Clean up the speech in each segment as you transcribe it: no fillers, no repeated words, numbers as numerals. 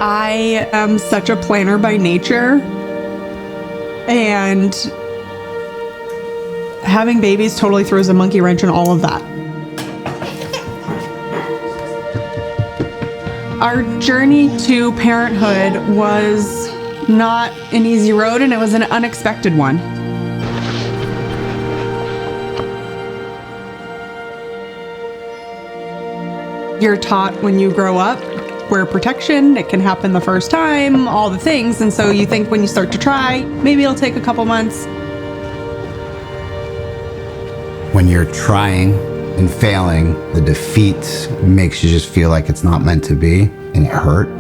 I am such a planner by nature, and having babies totally throws a monkey wrench in all of that. Our journey to parenthood was not an easy road, and it was an unexpected one. You're taught when you grow up, wear protection, it can happen the first time, all the things, and so you think when you start to try, maybe it'll take a couple months. When you're trying and failing, the defeat makes you just feel like it's not meant to be, and it hurt.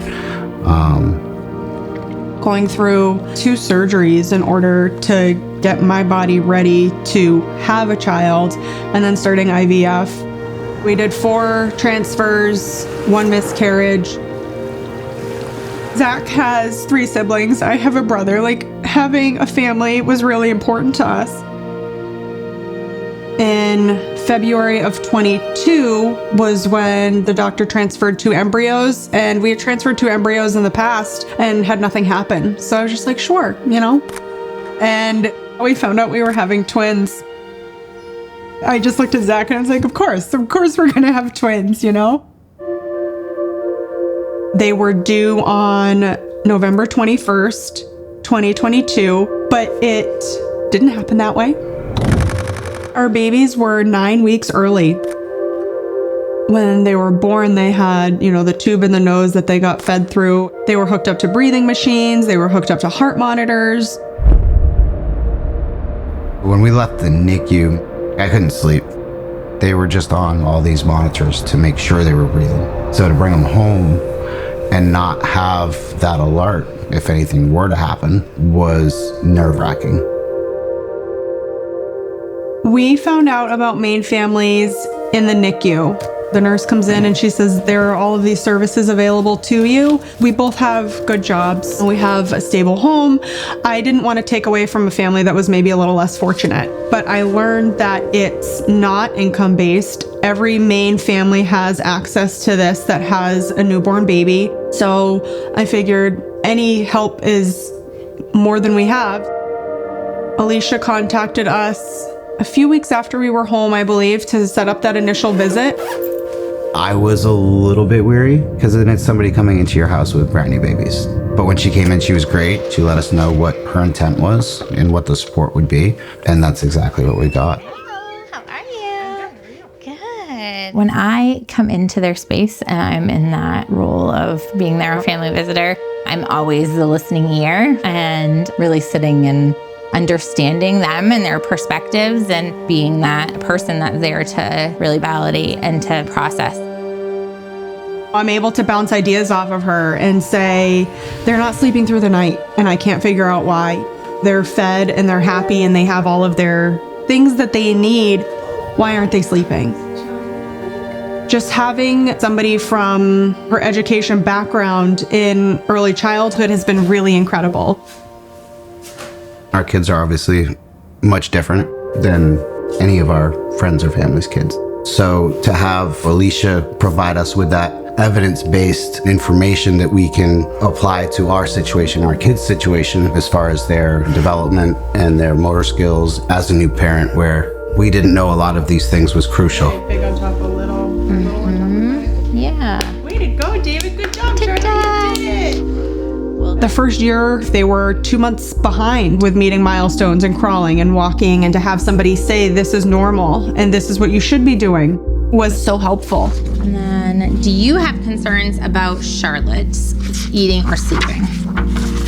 Going through 2 surgeries in order to get my body ready to have a child, and then starting IVF. We did 4 transfers, 1 miscarriage. Zack has 3 siblings. I have a brother. Having a family was really important to us. In February of 22 was when the doctor transferred 2 embryos, and we had transferred 2 embryos in the past and had nothing happen. So I was just like, sure, And we found out we were having twins. I just looked at Zack and I was like, of course we're gonna have twins, They were due on November 21st, 2022, but it didn't happen that way. Our babies were 9 weeks early. When they were born, they had, the tube in the nose that they got fed through. They were hooked up to breathing machines. They were hooked up to heart monitors. When we left the NICU, I couldn't sleep. They were just on all these monitors to make sure they were breathing. So to bring them home and not have that alert, if anything were to happen, was nerve-wracking. We found out about Maine Families in the NICU. The nurse comes in and she says, there are all of these services available to you. We both have good jobs. We have a stable home. I didn't want to take away from a family that was maybe a little less fortunate, but I learned that it's not income-based. Every Maine family has access to this that has a newborn baby. So I figured any help is more than we have. Alicia contacted us a few weeks after we were home, I believe, to set up that initial visit. I was a little bit weary because then it's somebody coming into your house with brand new babies. But when she came in, she was great. She let us know what her intent was and what the support would be. And that's exactly what we got. Hello, how are you? Good. When I come into their space and I'm in that role of being their family visitor, I'm always the listening ear and really sitting and understanding them and their perspectives and being that person that's there to really validate and to process. I'm able to bounce ideas off of her and say, they're not sleeping through the night and I can't figure out why. They're fed and they're happy and they have all of their things that they need. Why aren't they sleeping? Just having somebody from her education background in early childhood has been really incredible. Our kids are obviously much different than any of our friends or family's kids. So to have Alicia provide us with that evidence-based information that we can apply to our situation, our kids' situation, as far as their development and their motor skills as a new parent, where we didn't know a lot of these things was crucial. Big on top a little. Yeah. Way to go, David. Good job, Charlie. You did it. The first year, they were 2 months behind with meeting milestones and crawling and walking, and to have somebody say this is normal and this is what you should be doing was so helpful. And then, do you have concerns about Charlotte's eating or sleeping?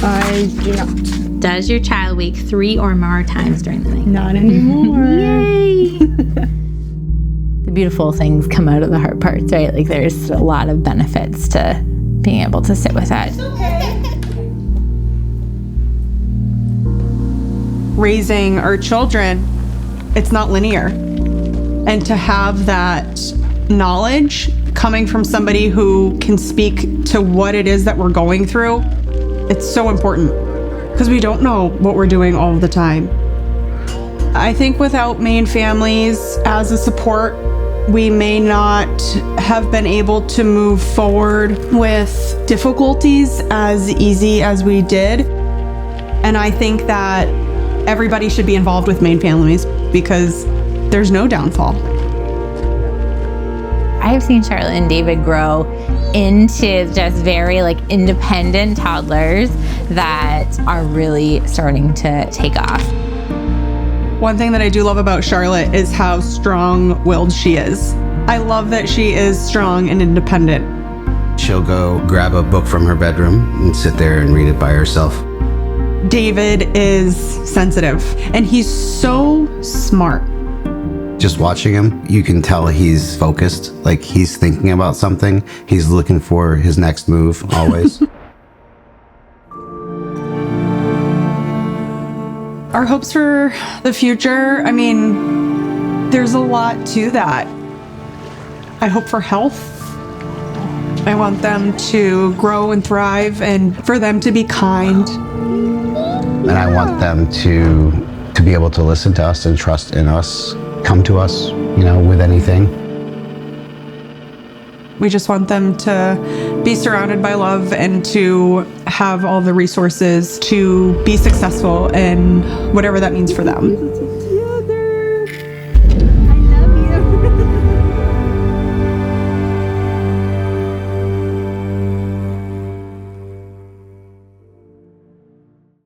I do not. Does your child wake 3 or more times during the night? Not anymore. Yay! The beautiful things come out of the hard parts, right? There's a lot of benefits to being able to sit with that. Raising our children, it's not linear. And to have that knowledge coming from somebody who can speak to what it is that we're going through, it's so important because we don't know what we're doing all the time. I think without Maine Families as a support We may not have been able to move forward with difficulties as easy as we did. And I think that everybody should be involved with Maine Families because there's no downfall. I have seen Charlotte and David grow into just very independent toddlers that are really starting to take off. One thing that I do love about Charlotte is how strong-willed she is. I love that she is strong and independent. She'll go grab a book from her bedroom and sit there and read it by herself. David is sensitive, and he's so smart. Just watching him, you can tell he's focused, like he's thinking about something. He's looking for his next move, always. Our hopes for the future, I mean, there's a lot to that. I hope for health. I want them to grow and thrive and for them to be kind. And I want them to be able to listen to us and trust in us, come to us, with anything. We just want them to be surrounded by love and to have all the resources to be successful in whatever that means for them.